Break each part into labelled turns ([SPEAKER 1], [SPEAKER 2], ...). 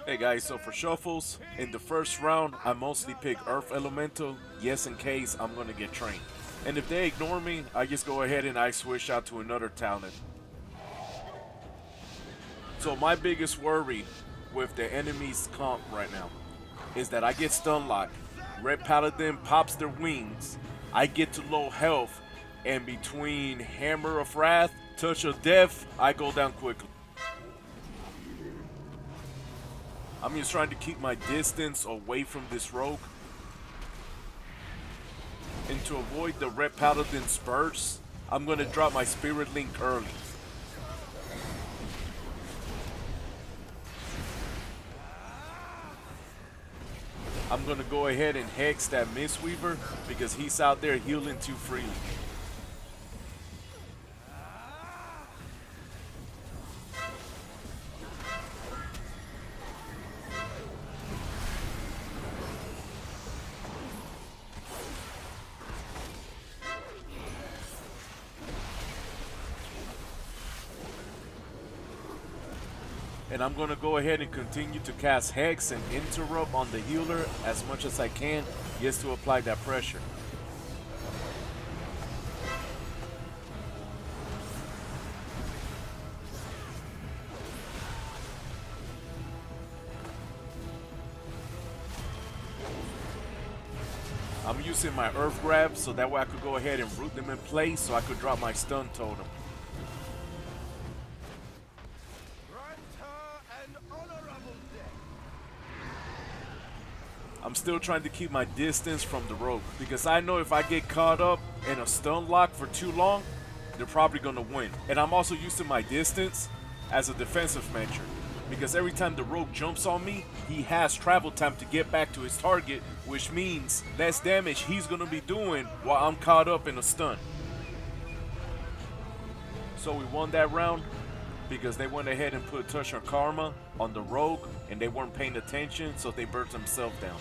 [SPEAKER 1] Hey guys, so for shuffles, in the first round, I mostly pick Earth Elemental, yes in case I'm gonna get trained. And if they ignore me, I just go ahead and I switch out to another talent. So my biggest worry with the enemy's comp right now is that I get stun locked, Red Paladin pops their wings, I get to low health, and between Hammer of Wrath, Touch of Death, I go down quickly. I'm just trying to keep my distance away from this rogue. And to avoid the Red Paladin's burst, I'm going to drop my Spirit Link early. I'm going to go ahead and hex that Mistweaver because he's out there healing too freely. And I'm going to go ahead and continue to cast Hex and Interrupt on the healer as much as I can just to apply that pressure. I'm using my Earth Grab so that way I could go ahead and root them in place so I could drop my stun totem. I'm still trying to keep my distance from the rogue because I know if I get caught up in a stun lock for too long, they're probably going to win. And I'm also using my distance as a defensive measure because every time the rogue jumps on me, he has travel time to get back to his target, which means less damage he's going to be doing while I'm caught up in a stun. So we won that round because they went ahead and put Touch of Karma on the rogue and they weren't paying attention, so they burnt themselves down.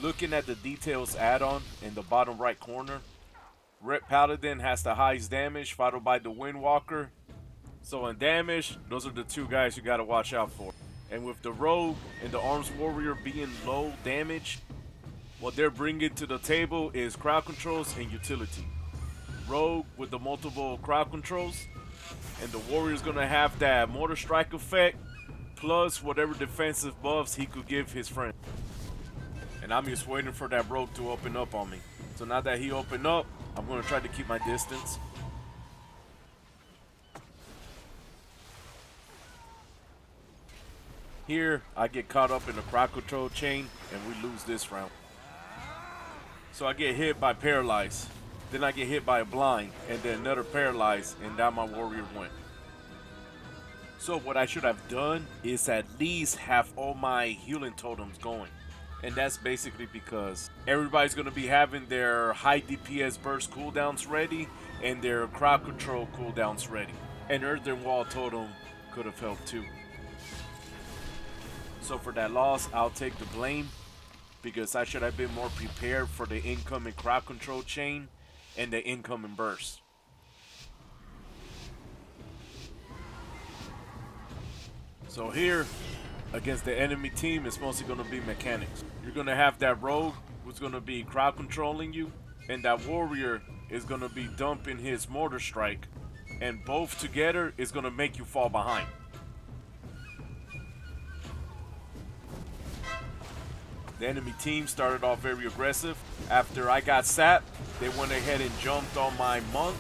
[SPEAKER 1] Looking at the details add-on in the bottom right corner, Red Paladin has the highest damage, followed by the Windwalker. So in damage, those are the two guys you gotta watch out for. And with the Rogue and the Arms Warrior being low damage, what they're bringing to the table is crowd controls and utility. Rogue with the multiple crowd controls, and the Warrior's gonna have that Mortar Strike effect, plus whatever defensive buffs he could give his friend. And I'm just waiting for that Rogue to open up on me. So now that he opened up, I'm gonna try to keep my distance. Here, I get caught up in the crowd control chain, and we lose this round. So I get hit by Paralyze. Then I get hit by a Blind, and then another Paralyze, and down my Warrior went. So what I should have done is at least have all my healing totems going. And that's basically because everybody's going to be having their high DPS burst cooldowns ready, and their crowd control cooldowns ready. And Earthen Wall totem could have helped too. So for that loss, I'll take the blame because I should have been more prepared for the incoming crowd control chain and the incoming burst. So here, against the enemy team, it's mostly going to be mechanics. You're going to have that rogue who's going to be crowd controlling you, and that warrior is going to be dumping his mortar strike, and both together is going to make you fall behind. The enemy team started off very aggressive. After I got sapped, they went ahead and jumped on my monk,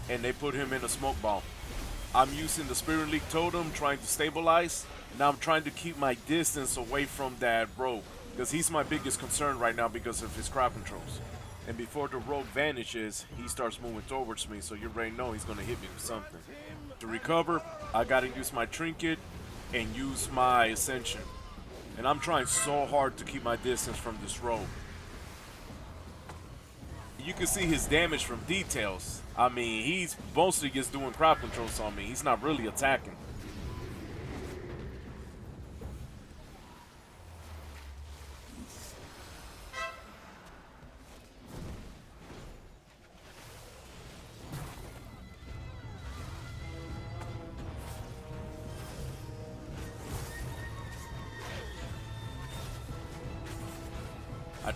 [SPEAKER 1] and they put him in a smoke bomb. I'm using the Spirit League totem trying to stabilize. Now I'm trying to keep my distance away from that rogue because he's my biggest concern right now because of his crowd controls. And before the rogue vanishes, he starts moving towards me, so you already know he's going to hit me with something. To recover, I got to use my trinket and use my ascension. And I'm trying so hard to keep my distance from this rogue. You can see his damage from details. I mean, he's mostly just doing crowd controls on me. He's not really attacking.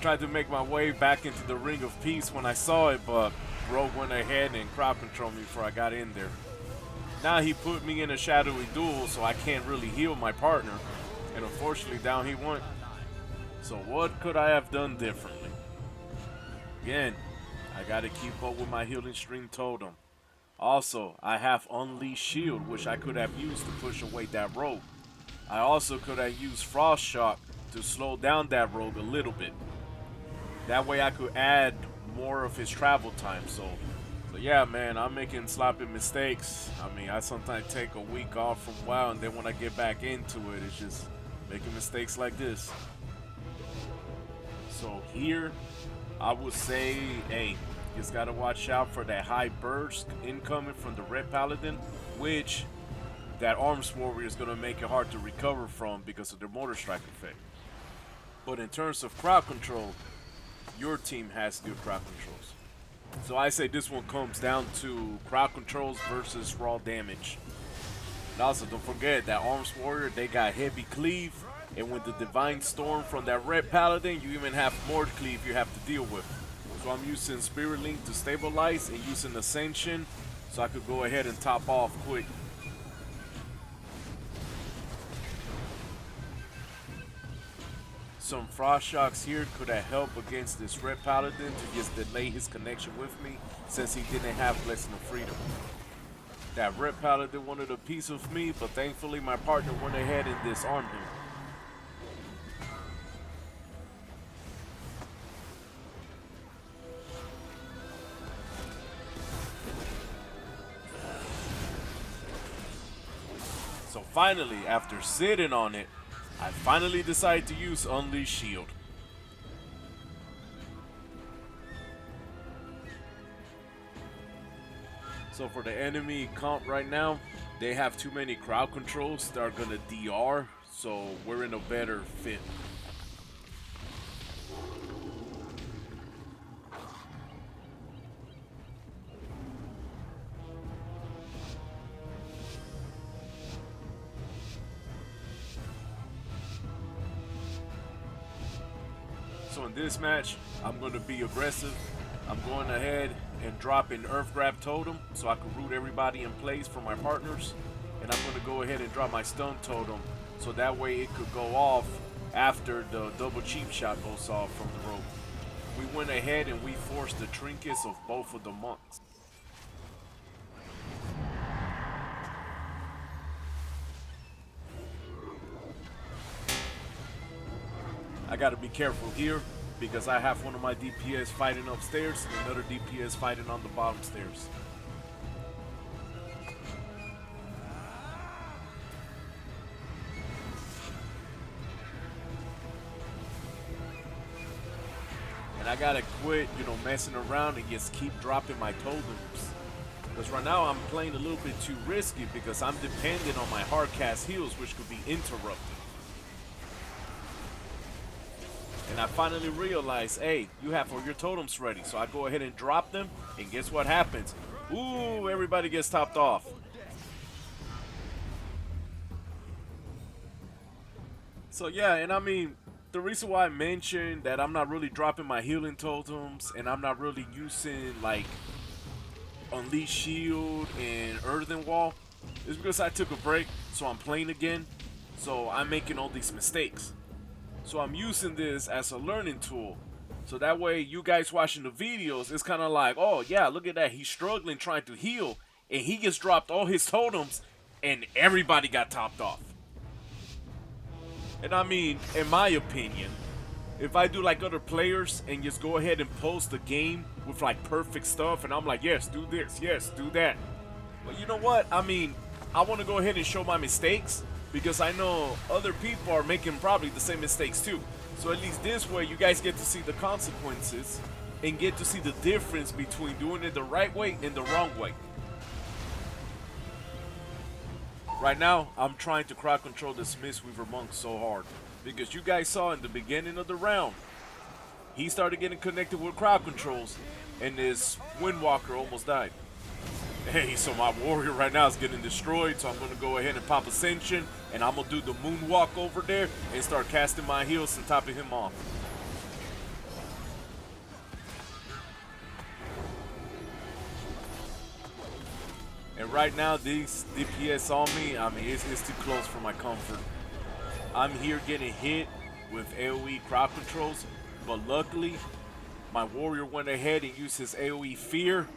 [SPEAKER 1] tried to make my way back into the Ring of Peace when I saw it, but Rogue went ahead and crowd controlled me before I got in there. Now he put me in a shadowy duel, so I can't really heal my partner. And unfortunately, down he went. So what could I have done differently? Again, I gotta keep up with my healing stream totem. Also, I have Unleashed Shield, which I could have used to push away that rogue. I also could have used Frost Shock to slow down that rogue a little bit. That way I could add more of his travel time. So yeah, man, I'm making sloppy mistakes. I mean, I sometimes take a week off from WoW, and then when I get back into it, it's just making mistakes like this. So here, I would say, hey, you just gotta watch out for that high burst incoming from the Red Paladin, which that Arms Warrior is gonna make it hard to recover from because of their Mortar Strike effect. But in terms of crowd control, your team has good crowd controls. So I say this one comes down to crowd controls versus raw damage. And also, don't forget that Arms Warrior, they got heavy cleave, and with the Divine Storm from that Red Paladin, you even have more cleave you have to deal with. So I'm using Spirit Link to stabilize and using Ascension so I could go ahead and top off quick. Some Frost Shocks here could have helped against this Red Paladin to just delay his connection with me since he didn't have Blessing of Freedom. That Red Paladin wanted a piece of me, but thankfully my partner went ahead and disarmed him. So finally, after sitting on it, I finally decided to use Unleashed Shield. So for the enemy comp right now, they have too many crowd controls that are gonna DR, so we're in a better fit. So in this match, I'm going to be aggressive. I'm going ahead and dropping Earth Grab Totem so I can root everybody in place for my partners. And I'm going to go ahead and drop my Stun Totem so that way it could go off after the double cheap shot goes off from the rope. We went ahead and we forced the trinkets of both of the monks. I gotta be careful here because I have one of my DPS fighting upstairs and another DPS fighting on the bottom stairs. And I gotta quit, messing around and just keep dropping my totems. Because right now I'm playing a little bit too risky because I'm dependent on my hard cast heals, which could be interrupted. And I finally realized, hey, you have all your totems ready. So I go ahead and drop them, and guess what happens? Ooh, everybody gets topped off. So yeah, and I mean, the reason why I mentioned that I'm not really dropping my healing totems, and I'm not really using, like, Unleashed Shield and Earthen Wall, is because I took a break, so I'm playing again. So I'm making all these mistakes. So I'm using this as a learning tool. So that way you guys watching the videos, it's kind of like, oh yeah, look at that. He's struggling trying to heal. And he just dropped all his totems and everybody got topped off. And I mean, in my opinion, if I do like other players and just go ahead and post the game with like perfect stuff and I'm like, yes, do this, yes, do that. But you know what? I mean, I want to go ahead and show my mistakes, because I know other people are making probably the same mistakes too. So at least this way you guys get to see the consequences and get to see the difference between doing it the right way and the wrong way. Right now, I'm trying to crowd control this Mistweaver monk so hard, because you guys saw in the beginning of the round, he started getting connected with crowd controls and this Windwalker almost died. Hey, so my warrior right now is getting destroyed, so I'm going to go ahead and pop Ascension, and I'm going to do the moonwalk over there and start casting my heals and topping him off. And right now, these DPS on me, I mean, it's too close for my comfort. I'm here getting hit with AoE crowd controls, but luckily, my warrior went ahead and used his AoE fear,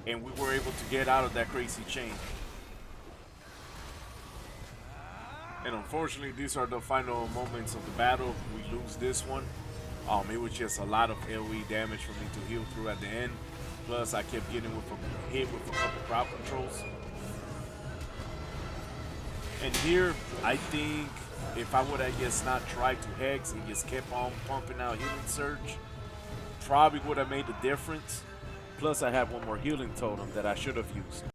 [SPEAKER 1] and we were able to get out of that crazy chain. And unfortunately, these are the final moments of the battle. We lose this one. It was just a lot of AoE damage for me to heal through at the end. Plus, I kept getting hit with a couple crowd controls. And here, I think if I would have just not tried to hex and just kept on pumping out healing surge, probably would have made the difference. Plus, I have one more healing totem that I should have used.